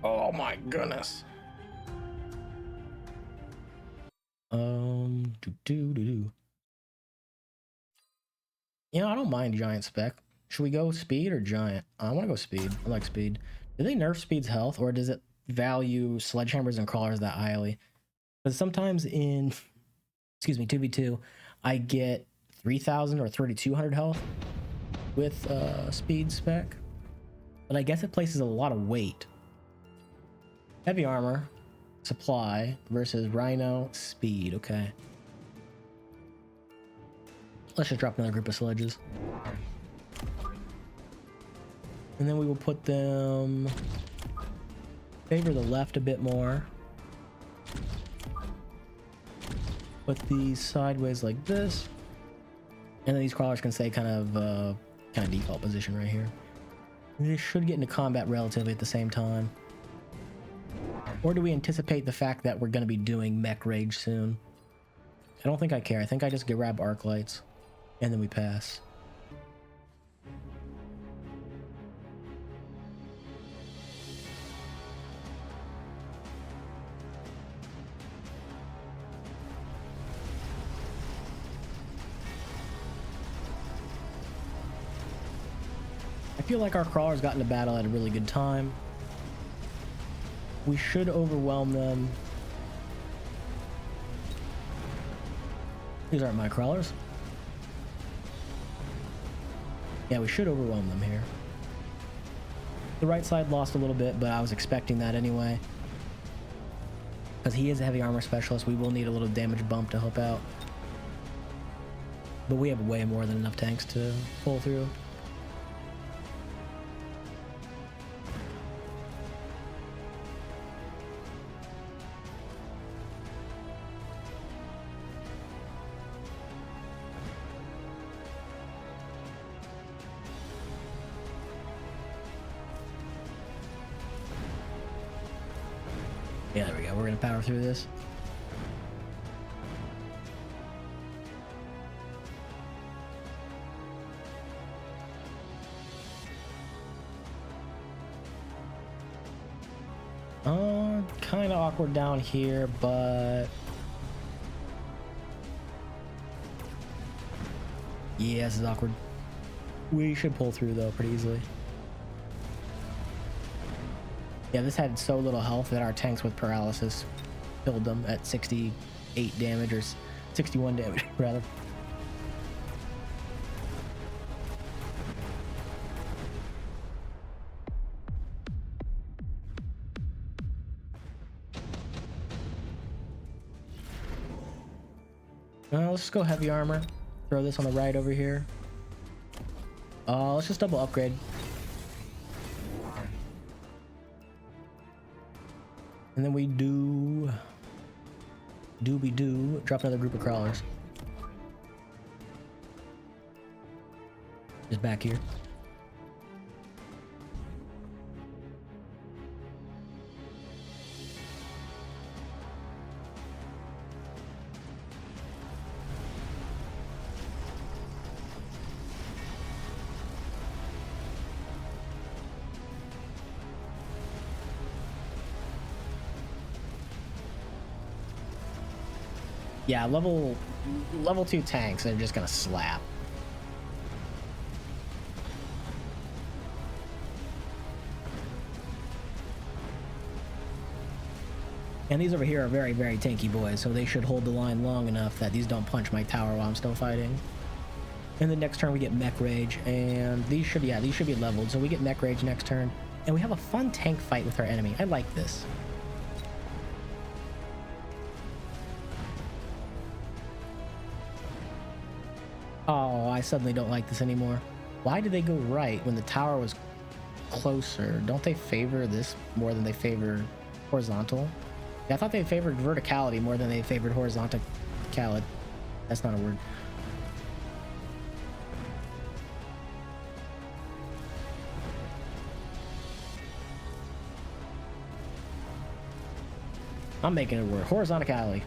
Oh my goodness. You know, I don't mind giant spec. Should we go speed or giant? I want to go speed. I like speed. Do they nerf speed's health, or does it value sledgehammers and crawlers that highly? Because sometimes in, excuse me, 2v2, I get 3,000 or 3,200 health with speed spec. But I guess it places a lot of weight. Heavy armor, supply versus rhino, speed. Okay. Let's just drop another group of sledges. And then we will put them, favor the left a bit more. Put these sideways like this. And then these crawlers can stay kind of default position right here. They should get into combat relatively at the same time. Or do we anticipate the fact that we're going to be doing mech rage soon? I don't think I care. I think I just grab arc lights and then we pass. I feel like our crawlers got into battle at a really good time. We should overwhelm them. These aren't my crawlers. Yeah, we should overwhelm them here. The right side lost a little bit, but I was expecting that anyway. Because he is a heavy armor specialist, we will need a little damage bump to help out. But we have way more than enough tanks to pull through. Yeah, there we go. We're gonna power through this. Kind of awkward down here, but yeah, this is awkward. We should pull through though pretty easily. Yeah, this had so little health that our tanks with paralysis killed them at 68 damage, or 61 damage, rather. Let's just go heavy armor. Throw this on the right over here. Let's just double upgrade. And then we drop another group of crawlers. Just back here. Yeah, level 2 tanks are just gonna slap. And these over here are very, very tanky boys, so they should hold the line long enough that these don't punch my tower while I'm still fighting. And the next turn we get mech rage, and these should be leveled. So we get mech rage next turn, and we have a fun tank fight with our enemy. I like this. Oh, I suddenly don't like this anymore. Why did they go right when the tower was closer? Don't they favor this more than they favor horizontal? Yeah, I thought they favored verticality more than they favored horizontality. That's not a word. I'm making it a word. Horizontality.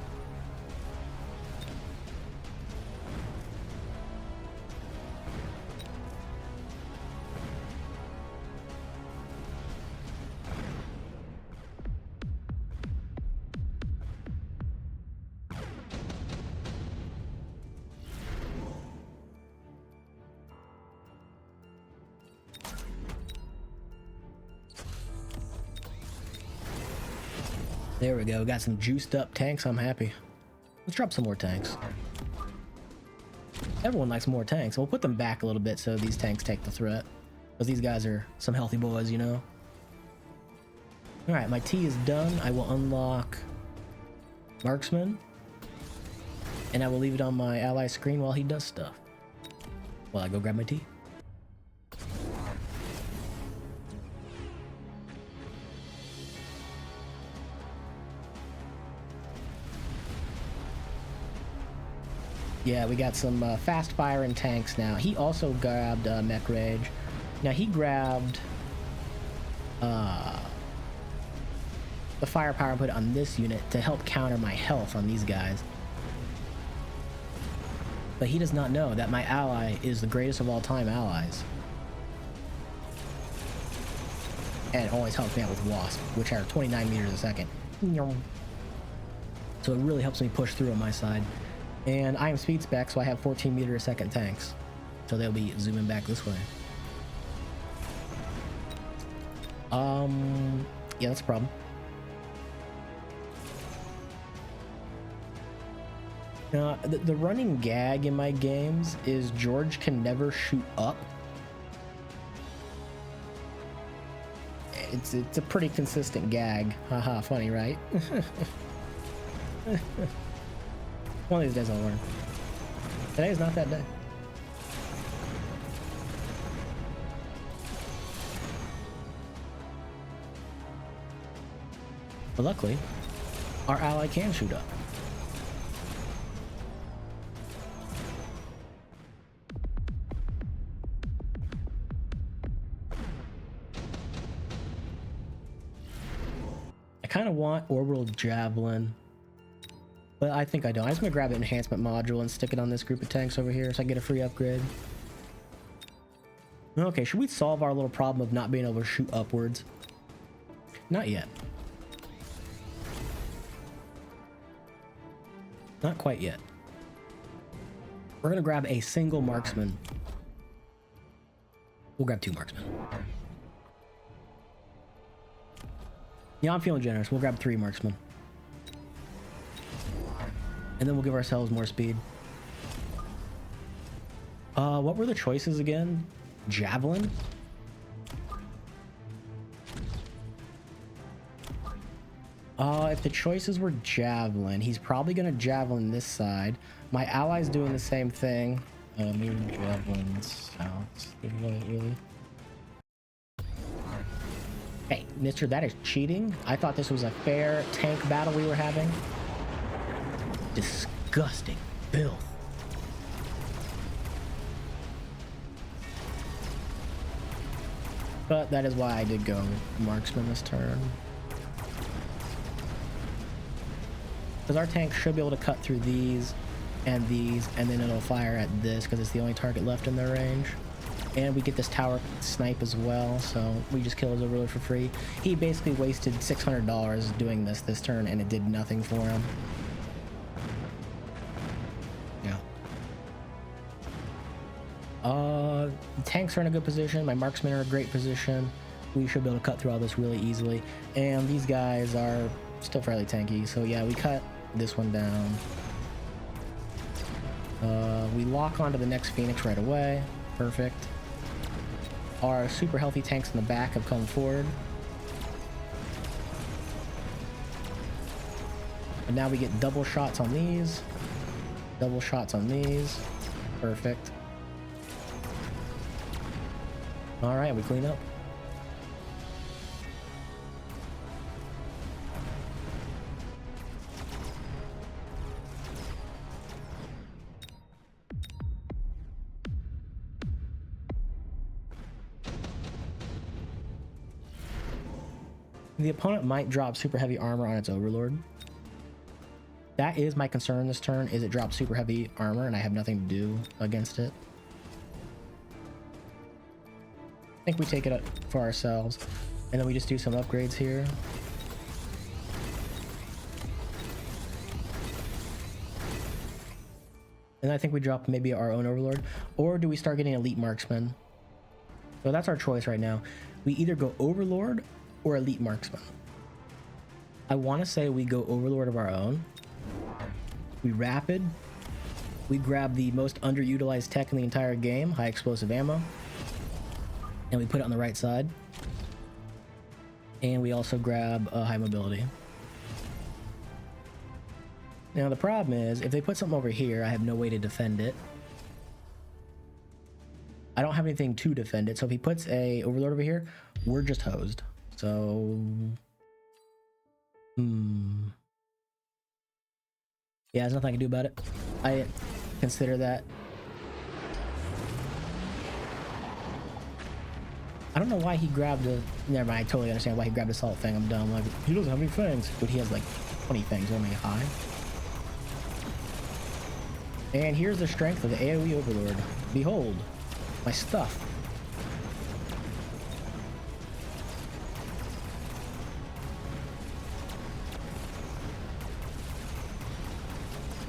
There we go. Got some juiced up tanks. I'm happy. Let's drop some more tanks. Everyone likes more tanks. We'll put them back a little bit so these tanks take the threat. Because these guys are some healthy boys, you know? Alright, my T is done. I will unlock Marksman. And I will leave it on my ally screen while he does stuff. While I go grab my T. Yeah, we got some fast firing tanks now. He also grabbed Mech Rage. Now he grabbed the firepower and put it on this unit to help counter my health on these guys. But he does not know that my ally is the greatest of all time allies. And it always helps me out with Wasp, which are 29 meters a second. So it really helps me push through on my side. And I am speed spec, so I have 14 meter a second tanks. So they'll be zooming back this way. Yeah, that's a problem. Now, the running gag in my games is George can never shoot up. It's a pretty consistent gag. Haha, funny, right? One of these days I'll learn. Today is not that day. But luckily, our ally can shoot up. I kind of want Orbital Javelin. But I think I don't. I'm just gonna grab an enhancement module and stick it on this group of tanks over here so I get a free upgrade. Okay, should we solve our little problem of not being able to shoot upwards? Not yet. Not quite yet. We're gonna grab a single marksman. We'll grab 2 marksmen. Yeah, I'm feeling generous. We'll grab 3 marksmen. And then we'll give ourselves more speed. What were the choices again? Javelin? If the choices were Javelin, he's probably gonna Javelin this side. My ally's doing the same thing. Move Javelin south. Really? Hey, mister, that is cheating. I thought this was a fair tank battle we were having. Disgusting filth. But that is why I did go marksman this turn. Because our tank should be able to cut through these, and then it'll fire at this because it's the only target left in their range. And we get this tower snipe as well, so we just kill his overlord for free. He basically wasted $600 doing this turn, and it did nothing for him. Tanks are in a good position. My marksmen are in a great position. We should be able to cut through all this really easily. And these guys are still fairly tanky. So yeah, we cut this one down. We lock onto the next Phoenix right away. Perfect. Our super healthy tanks in the back have come forward. And now we get double shots on these. Double shots on these. Perfect. All right, we clean up. The opponent might drop super heavy armor on its overlord. That is my concern this turn, is it drops super heavy armor and I have nothing to do against it. I think we take it for ourselves, and then we just do some upgrades here. And I think we drop maybe our own overlord, or do we start getting elite marksmen? So that's our choice right now. We either go overlord or elite marksman. I want to say we go Overlord of our own. We Rapid. We grab the most underutilized tech in the entire game, high explosive ammo. And we put it on the right side. And we also grab high mobility. Now the problem is, if they put something over here, I have no way to defend it. I don't have anything to defend it, so if he puts a Overlord over here, we're just hosed. So... Yeah, there's nothing I can do about it. I consider that. I don't know why he grabbed a... Never mind, I totally understand why he grabbed a salt thing. I'm dumb. Like, he doesn't have any fangs. But he has like 20 fangs, only high. And here's the strength of the AoE Overlord. Behold, my stuff.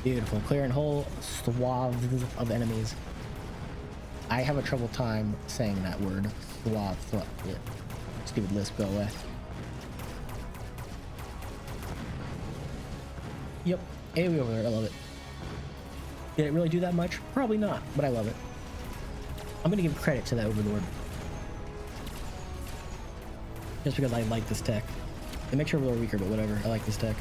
Beautiful. Clearing whole swaths of enemies. I have a trouble time saying that word. Swath. Stupid lisp, go away. Yep. AoE Overlord, I love it. Did it really do that much? Probably not, but I love it. I'm gonna give credit to that Overlord. Just because I like this tech. It makes your Overlord weaker, but whatever. I like this tech.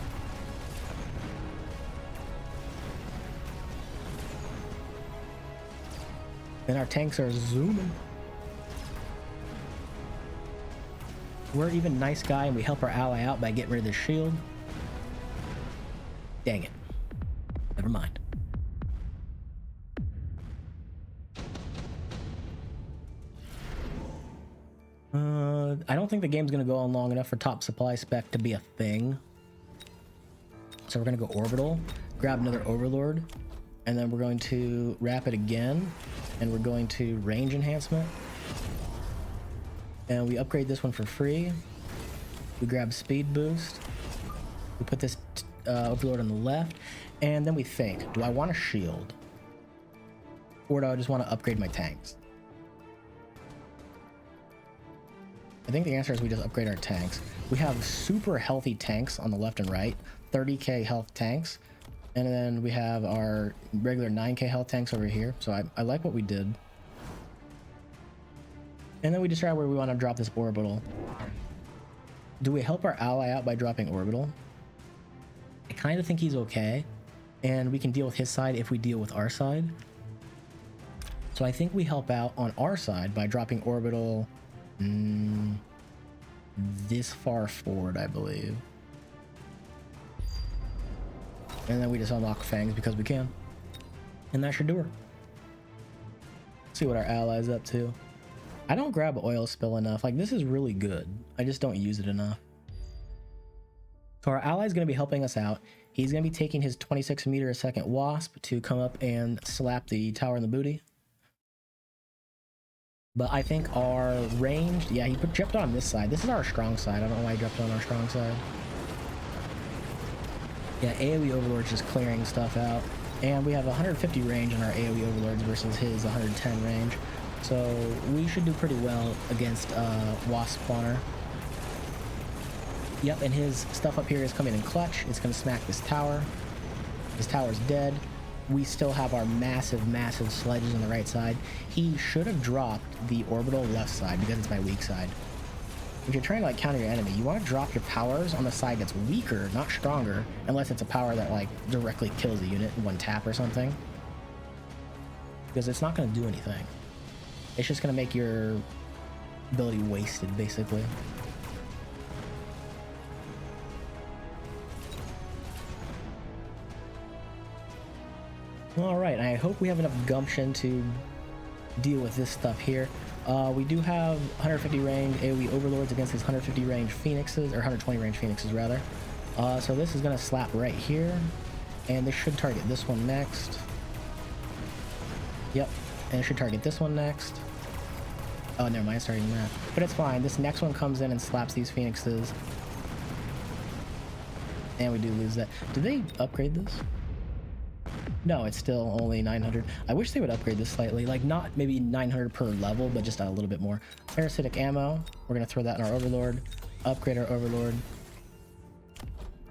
And our tanks are zooming. We're even nice guy and we help our ally out by getting rid of the shield. Dang it. Never mind. I don't think the game's gonna go on long enough for top supply spec to be a thing. So we're gonna go orbital, grab another Overlord, and then we're going to Rapid again, and we're going to range enhancement. And we upgrade this one for free. We grab speed boost. We put this Overlord on the left, and then we think, do I want a shield? Or do I just want to upgrade my tanks? I think the answer is we just upgrade our tanks. We have super healthy tanks on the left and right, 30k health tanks, and then we have our regular 9k health tanks over here. So I like what we did. And then we decide where we want to drop this orbital. Do we help our ally out by dropping orbital? I kind of think he's okay, and we can deal with his side if we deal with our side. So I think we help out on our side by dropping orbital this far forward, I believe. And then we just unlock fangs because we can. And that should do her. See what our ally's up to. I don't grab oil spill enough. Like, this is really good. I just don't use it enough. So our ally's going to be helping us out. He's going to be taking his 26 meter a second wasp to come up and slap the tower in the booty. But I think our ranged... Yeah, he jumped on this side. This is our strong side. I don't know why he jumped on our strong side. Yeah, AoE Overlord's just clearing stuff out. And we have 150 range on our AoE Overlords versus his 110 range. So we should do pretty well against Wasp Spawner. Yep, and his stuff up here is coming in clutch. It's going to smack this tower. This tower's dead. We still have our massive, massive sledges on the right side. He should have dropped the orbital left side because it's my weak side. If you're trying to like counter your enemy, you want to drop your powers on the side that's weaker, not stronger, unless it's a power that like directly kills the unit in one tap or something. Because it's not going to do anything. It's just going to make your ability wasted, basically. Alright, I hope we have enough gumption to deal with this stuff here. We do have 150 range AoE Overlords against his 150 range Phoenixes, or 120 range Phoenixes rather. So this is going to slap right here, and this should target this one next. Yep, and it should target this one next. Oh, never mind, starting that. But it's fine, this next one comes in and slaps these Phoenixes. And we do lose that. Did they upgrade this? No, it's still only 900. I wish they would upgrade this slightly. Like, not maybe 900 per level, but just a little bit more. Parasitic ammo. We're going to throw that in our Overlord. Upgrade our Overlord.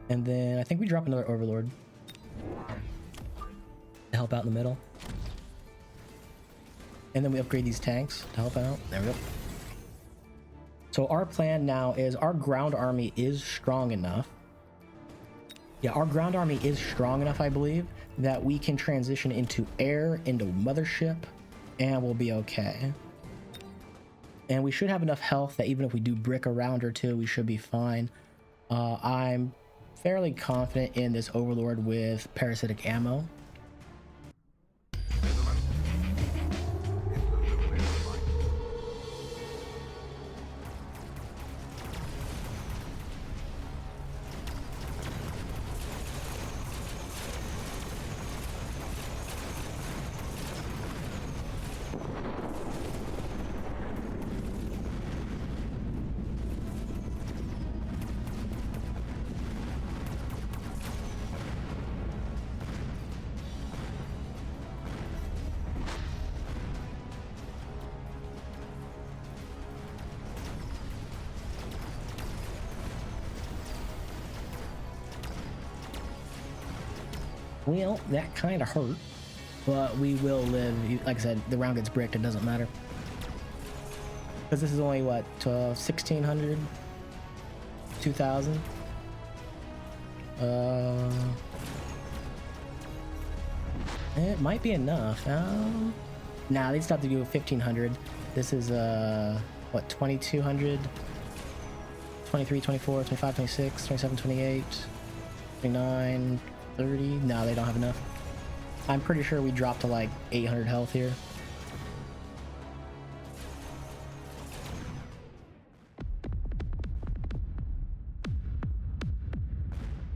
And then I think we drop another Overlord to help out in the middle. And then we upgrade these tanks to help out. There we go. So our plan now is our ground army is strong enough. Yeah, our ground army is strong enough, I believe, that we can transition into air, into mothership, and we'll be okay. And we should have enough health that even if we do brick a round or two, we should be fine. I'm fairly confident in this Overlord with parasitic ammo. Well, that kind of hurt, but we will live. Like I said, the round gets bricked, it doesn't matter. Because this is only, what, 1600? 2000? It might be enough. Nah, they stopped to do 1500. This is, what, 2200? 23, 24, 25, 26, 27, 28, 29... 30? No, they don't have enough. I'm pretty sure we dropped to like 800 health here.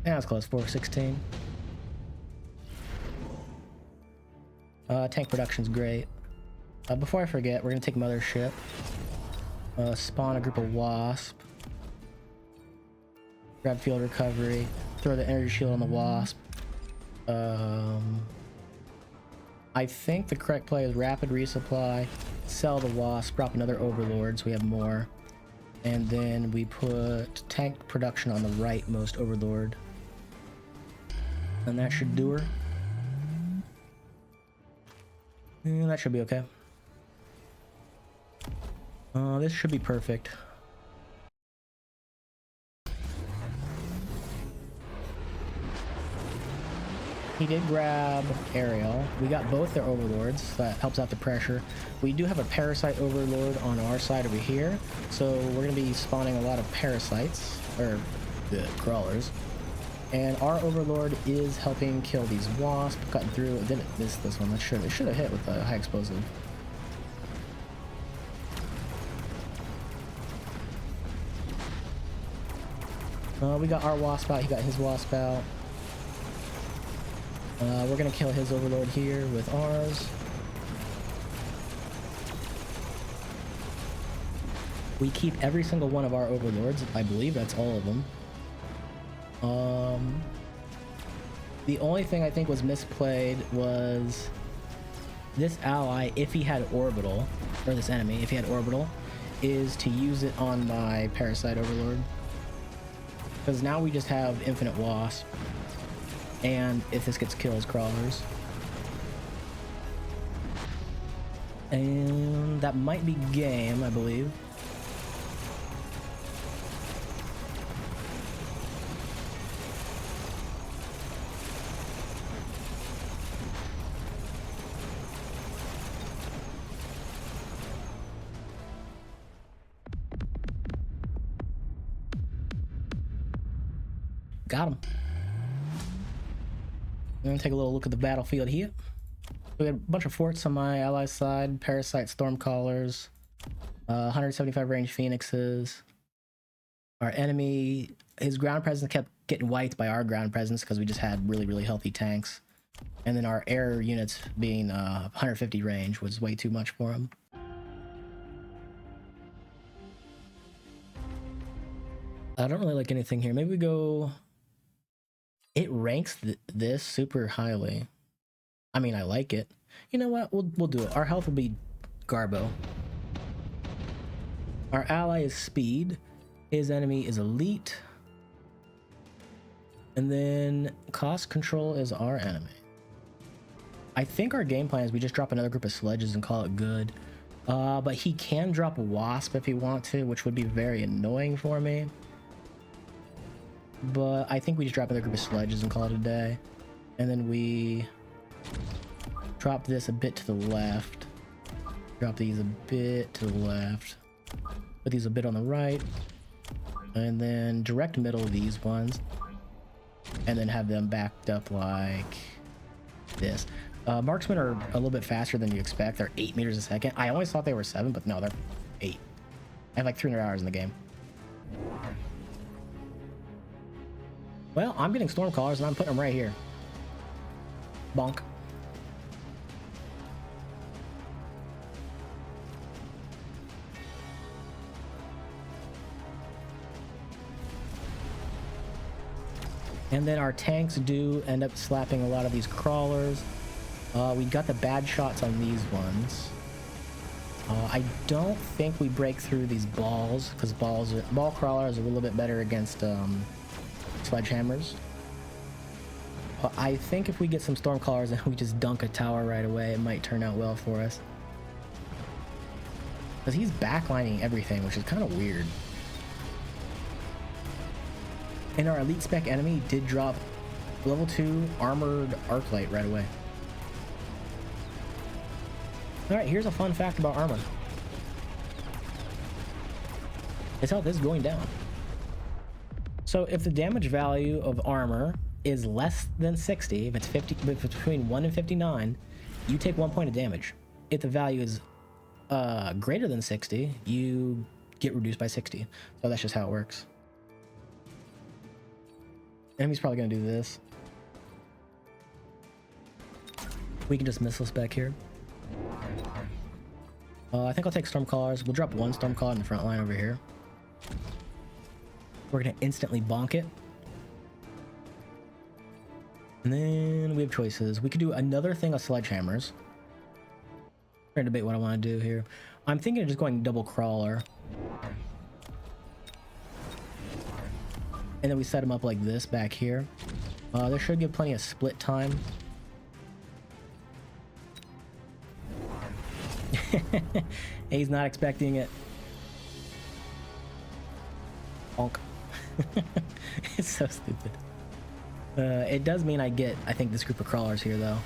Yeah, it's close. 416. Tank production's great. Before I forget, we're gonna take mothership. Spawn a group of wasp. Grab field recovery. Throw the energy shield on the wasp. I think the correct play is rapid resupply, sell the wasp, drop another overlord so we have more, and then we put tank production on the rightmost overlord, and that should do her. And that should be okay. This should be perfect. He did grab Ariel. We got both their overlords. That helps out the pressure. We do have a parasite overlord on our side over here, so we're going to be spawning a lot of parasites, or the crawlers. And our overlord is helping kill these wasps, cutting through. It didn't miss this one. It should have hit with a high explosive. We got our wasp out. He got his wasp out. We're gonna kill his overlord here with ours. We keep every single one of our overlords. I believe that's all of them. The only thing I think was misplayed was this ally, if he had orbital, or this enemy, if he had orbital, is to use it on my parasite overlord. Because now we just have infinite wasp. And if this gets killed, crawlers. And that might be game, I believe. Got him. I'm gonna take a little look at the battlefield here. We had a bunch of forts on my ally side, parasite stormcallers, 175 range phoenixes. Our enemy, his ground presence kept getting wiped by our ground presence because we just had really healthy tanks. And then our air units being 150 range was way too much for him. I don't really like anything here. Maybe we go... It ranks this super highly. I mean, I like it. You know what? We'll do it. Our health will be Garbo. Our ally is speed. His enemy is elite. And then cost control is our enemy. I think our game plan is we just drop another group of sledges and call it good. But he can drop a wasp if he wants to, which would be very annoying for me. But I think we just drop another group of sledges and call it a day. And then we drop this a bit to the left. Drop these a bit to the left. Put these a bit on the right. And then direct middle these ones. And then have them backed up like this. Marksmen are a little bit faster than you expect. They're 8 meters a second. I always thought they were 7, but no, they're 8. I have like 300 hours in the game. Well, I'm getting Stormcallers and I'm putting them right here. Bonk. And then our tanks do end up slapping a lot of these crawlers. We got the bad shots on these ones. I don't think we break through these balls, because ball crawlers are a little bit better against sledgehammers. But I think if we get some Stormcallers and we just dunk a tower right away, it might turn out well for us. Because he's backlining everything, which is kind of weird. And our elite spec enemy did drop level 2 armored arclight right away. Alright, here's a fun fact about armor. Its health is going down. So if the damage value of armor is less than 60, if it's between 1 and 59, you take 1 point of damage. If the value is greater than 60, you get reduced by 60. So that's just how it works. Enemy's probably gonna do this. We can just missile spec here. I think I'll take Stormcallers. We'll drop 1 Stormcaller in the front line over here. We're gonna instantly bonk it. And then we have choices. We could do another thing of sledgehammers. I'm gonna debate what I want to do here. I'm thinking of just going double crawler. And then we set them up like this back here. There should give plenty of split time. He's not expecting it. Bonk. It's so stupid. It does mean I get, I think, this group of crawlers here, though.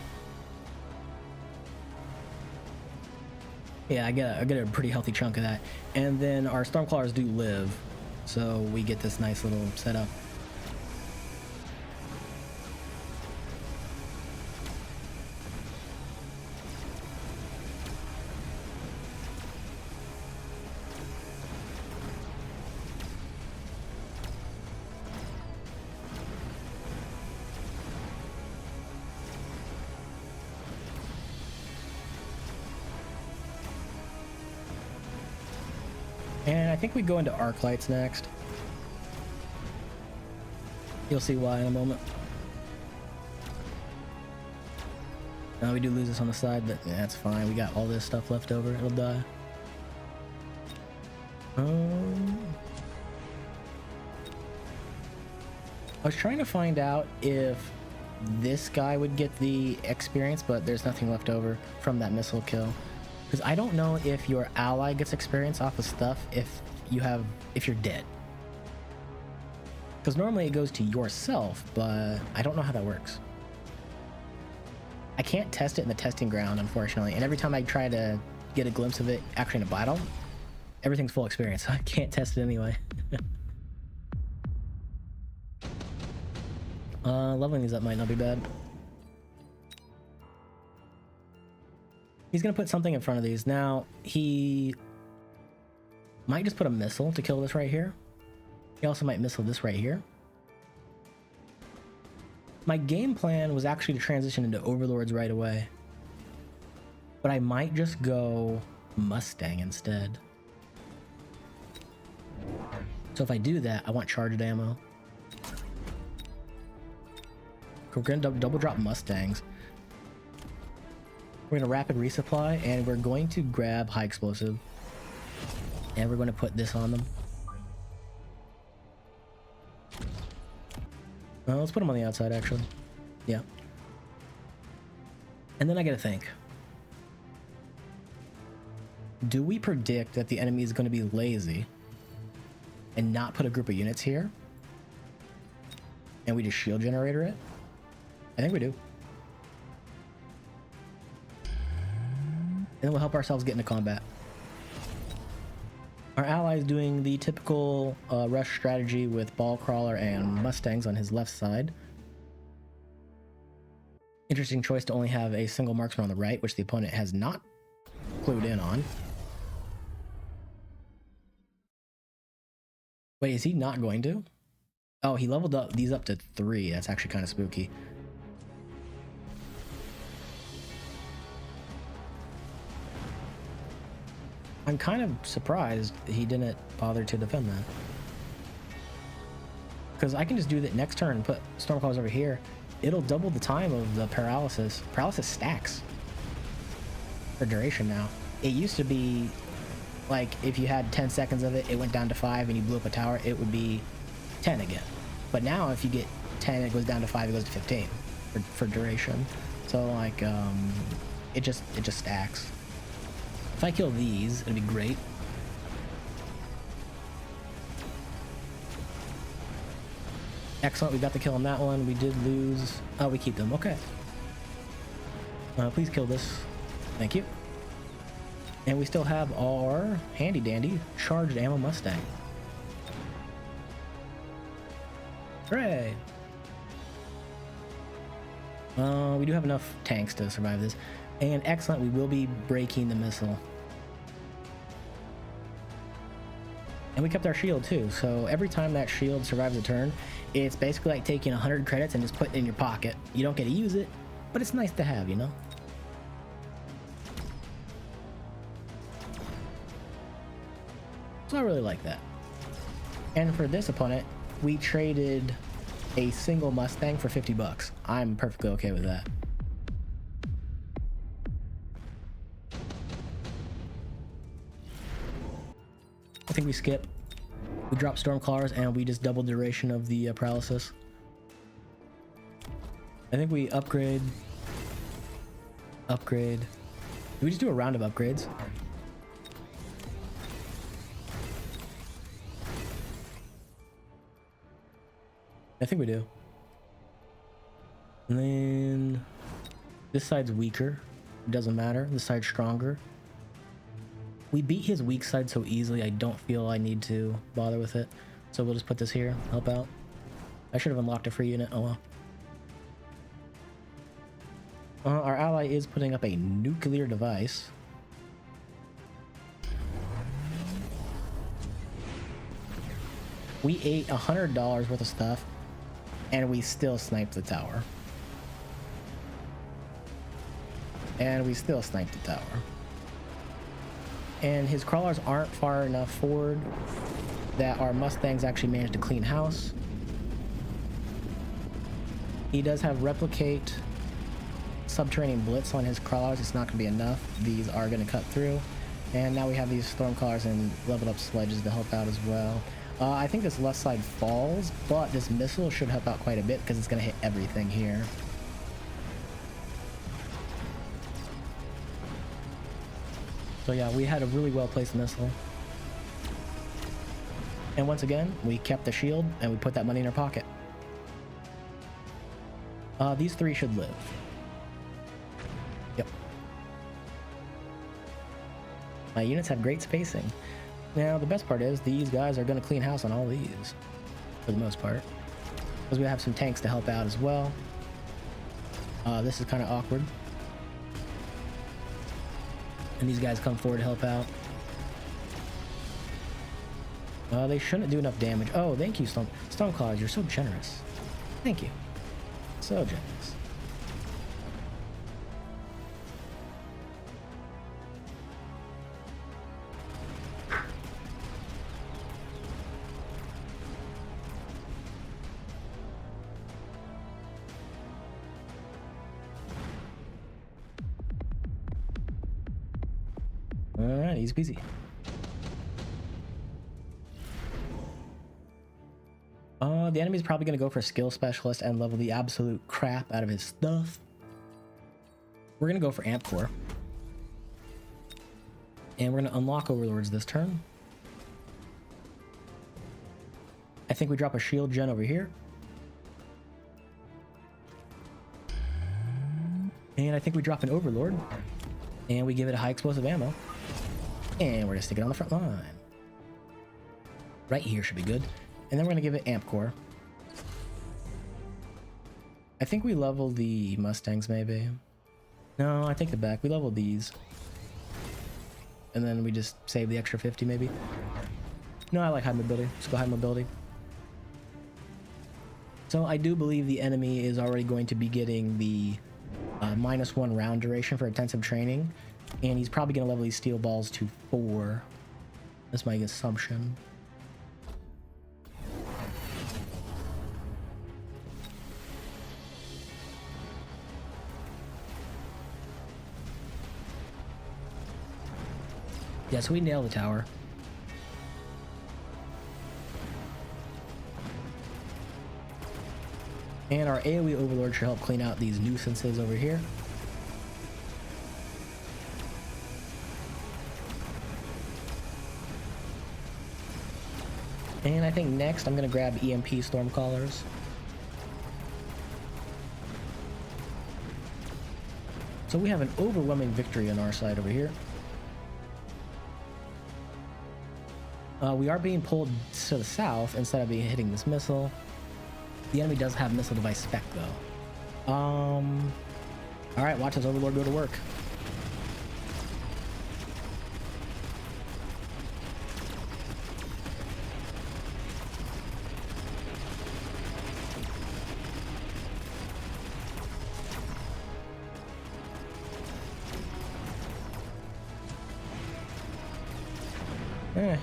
Yeah, I get a pretty healthy chunk of that. And then our Stormcrawlers do live. So we get this nice little setup. And I think we go into arc lights next. You'll see why in a moment. Now we do lose this on the side, but yeah, that's fine. We got all this stuff left over. It'll die. I was trying to find out if this guy would get the experience, but there's nothing left over from that missile kill. Because I don't know if your ally gets experience off of stuff if you're dead. Because normally it goes to yourself, but I don't know how that works. I can't test it in the testing ground, unfortunately. And every time I try to get a glimpse of it actually in a battle, everything's full experience, so I can't test it anyway. Leveling these up might not be bad. He's gonna put something in front of these. Now, he might just put a missile to kill this right here. He also might missile this right here. My game plan was actually to transition into Overlords right away. But I might just go Mustang instead. So if I do that, I want charged ammo. We're gonna double drop Mustangs. We're gonna rapid resupply, and we're going to grab high explosive. And we're gonna put this on them. Let's put him on the outside, actually. Yeah. And then I gotta think. Do we predict that the enemy is going to be lazy and not put a group of units here? And we just shield generator it? I think we do. And then we'll help ourselves get into combat. Our ally is doing the typical rush strategy with ball crawler and mustangs on his left side. Interesting choice to only have a single marksman on the right, which the opponent has not clued in on. Wait, is he not going to? Oh, he leveled up these up to 3. That's actually kind of spooky. I'm kind of surprised he didn't bother to defend that. Because I can just do that next turn and put Stormclaws over here. It'll double the time of the paralysis. Paralysis stacks for duration now. It used to be like if you had 10 seconds of it, it went down to 5 and you blew up a tower, it would be 10 again. But now if you get 10, it goes down to 5, it goes to 15 for duration. So like it just stacks. If I kill these, it'd be great. Excellent, we got the kill on that one. We did lose. Oh, we keep them. Okay. Please kill this. Thank you. And we still have our handy dandy charged ammo Mustang. Hooray! We do have enough tanks to survive this. And excellent, we will be breaking the missile. And we kept our shield too, so every time that shield survives a turn, it's basically like taking 100 credits and just putting it in your pocket. You don't get to use it, but it's nice to have, you know? So I really like that. And for this opponent, we traded a single Mustang for 50 bucks. I'm perfectly okay with that. I think we skip. We drop Stormclawers and we just double duration of the paralysis. I think we upgrade. Do we just do a round of upgrades? I think we do. And then this side's weaker. It doesn't matter. This side's stronger. We beat his weak side so easily, I don't feel I need to bother with it. So we'll just put this here, help out. I should have unlocked a free unit. Oh well. Our ally is putting up a nuclear device. We ate $100 worth of stuff, and we still sniped the tower. And his crawlers aren't far enough forward that our Mustangs actually managed to clean house. He does have replicate subterranean blitz on his crawlers. It's not going to be enough. These are going to cut through. And now we have these storm crawlers and leveled up sledges to help out as well. I think this left side falls, but this missile should help out quite a bit because it's going to hit everything here. So yeah, we had a really well-placed missile. And once again, we kept the shield and we put that money in our pocket. These 3 should live. Yep. My units have great spacing. Now, the best part is these guys are going to clean house on all these, for the most part. Because we have some tanks to help out as well. This is kind of awkward. And these guys come forward to help out. They shouldn't do enough damage. Oh, thank you, Stormclaws. You're so generous. Thank you. So generous. Alright, easy peasy. The enemy's probably gonna go for skill specialist and level the absolute crap out of his stuff. We're gonna go for amp core. And we're gonna unlock overlords this turn. I think we drop a shield gen over here. And I think we drop an overlord. And we give it a high explosive ammo. And we're gonna stick it on the front line. Right here should be good. And then we're gonna give it amp core. I think we level the Mustangs maybe. No, I take it back. We level these. And then we just save the extra 50 maybe. No, I like high mobility. Let's go high mobility. So I do believe the enemy is already going to be getting the -1 round duration for intensive training. And he's probably going to level these steel balls to 4. That's my assumption. Yeah, so we nail the tower. And our AoE overlord should help clean out these nuisances over here. And I think next I'm gonna grab EMP Stormcallers. So we have an overwhelming victory on our side over here. We are being pulled to the south instead of being hitting this missile. The enemy does have missile device spec though. Alright, watch this overlord go to work.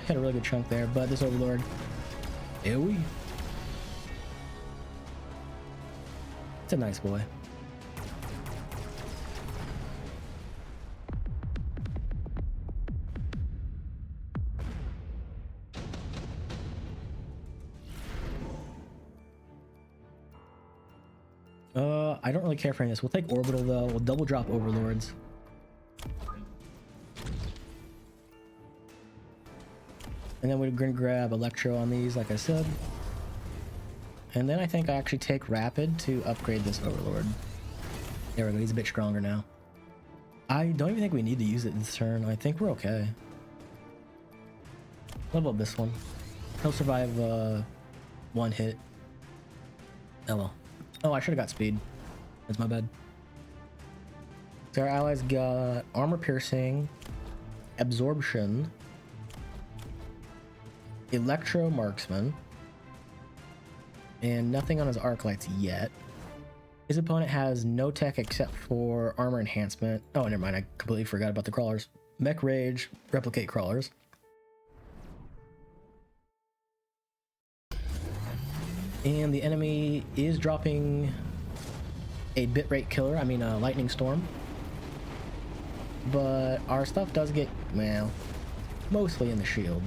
Hit a really good chunk there, but this overlord, AoE. It's a nice boy. I don't really care for any of this. We'll take orbital though. We'll double drop overlords. And then we're gonna grab electro on these, like I said. And then I think I actually take rapid to upgrade this overlord. There we go, he's a bit stronger now. I don't even think we need to use it this turn. I think we're okay. Level up this one. He'll survive one hit. Oh well. Oh, I should have got speed. That's my bad. So our allies got armor piercing, absorption, electro marksman, and nothing on his arc lights yet. His opponent has no tech except for armor enhancement. Oh, never mind. I completely forgot about the crawlers. Mech rage, replicate crawlers. And the enemy is dropping a bitrate killer. I mean, a lightning storm. But our stuff does get, well, mostly in the shield.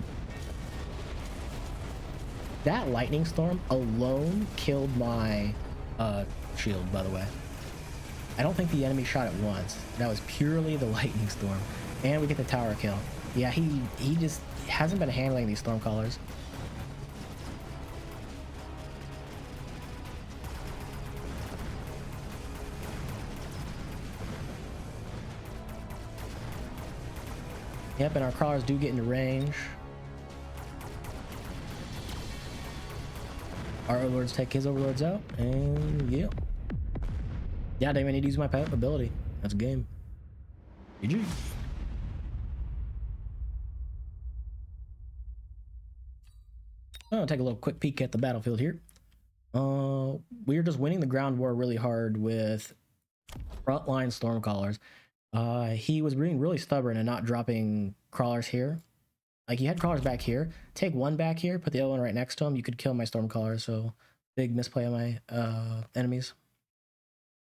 That lightning storm alone killed my shield, by the way. I don't think the enemy shot it once. That was purely the lightning storm. And we get the tower kill. Yeah, he just hasn't been handling these stormcallers. Yep, and our crawlers do get into range. Our overlords take his overlords out, and yeah. Yeah, I didn't even need to use my ability. That's a game. GG. I'll take a little quick peek at the battlefield here. We're just winning the ground war really hard with frontline stormcallers. He was being really stubborn and not dropping crawlers here. Like, he had crawlers back here. Take one back here, put the other one right next to him. You could kill my stormcaller, so big misplay on my enemies.